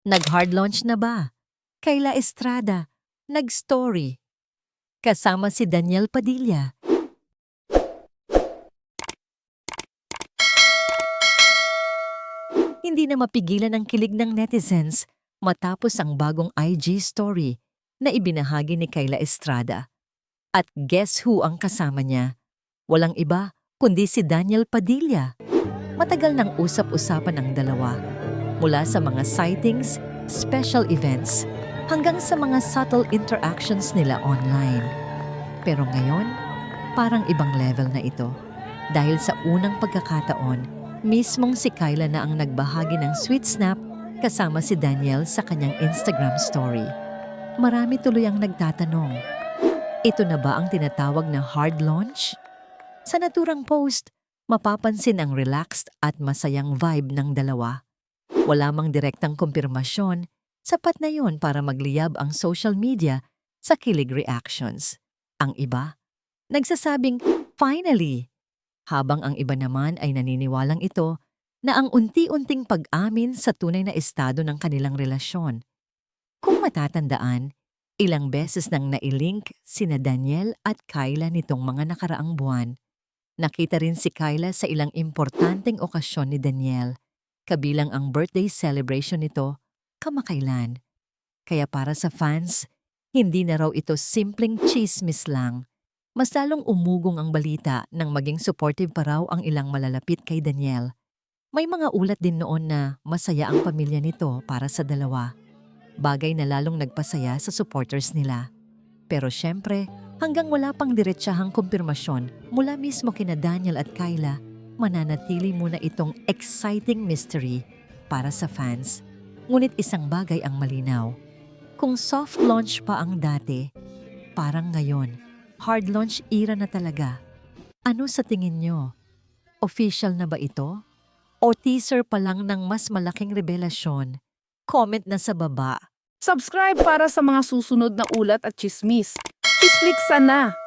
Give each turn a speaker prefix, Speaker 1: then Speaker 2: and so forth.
Speaker 1: Nag-hard launch na ba? Kayla Estrada, nag-story. Kasama si Daniel Padilla. Hindi na mapigilan ang kilig ng netizens matapos ang bagong IG story na ibinahagi ni Kayla Estrada. At guess who ang kasama niya? Walang iba kundi si Daniel Padilla. Matagal nang usap-usapan ang dalawa. Mula sa mga sightings, special events, hanggang sa mga subtle interactions nila online. Pero ngayon, parang ibang level na ito. Dahil sa unang pagkakataon, mismong si Kayla na ang nagbahagi ng sweet snap kasama si Daniel sa kanyang Instagram story. Marami tuloy ang nagtatanong, ito na ba ang tinatawag na hard launch? Sa naturang post, mapapansin ang relaxed at masayang vibe ng dalawa. Wala mang direktang kumpirmasyon, sapat na yon para magliyab ang social media sa kilig reactions. Ang iba, nagsasabing, finally! Habang ang iba naman ay naniniwalang ito na ang unti-unting pag-amin sa tunay na estado ng kanilang relasyon. Kung matatandaan, ilang beses nang nailink sina Daniel at Kayla nitong mga nakaraang buwan. Nakita rin si Kayla sa ilang importanteng okasyon ni Daniel, kabilang ang birthday celebration nito kamakailan. Kaya para sa fans, hindi na raw ito simpleng chismis lang. Mas lalong umugong ang balita nang maging supportive pa raw ang ilang malalapit kay Daniel. May mga ulat din noon na masaya ang pamilya nito para sa dalawa. Bagay na lalong nagpasaya sa supporters nila. Pero syempre, hanggang wala pang diretsahang kumpirmasyon mula mismo kina Daniel at Kayla, mananatili muna itong exciting mystery para sa fans. Ngunit isang bagay ang malinaw. Kung soft launch pa ang dati, parang ngayon, hard launch era na talaga. Ano sa tingin nyo? Official na ba ito? O teaser pa lang ng mas malaking revelasyon? Comment na sa baba.
Speaker 2: Subscribe para sa mga susunod na ulat at chismis. Isflix sana!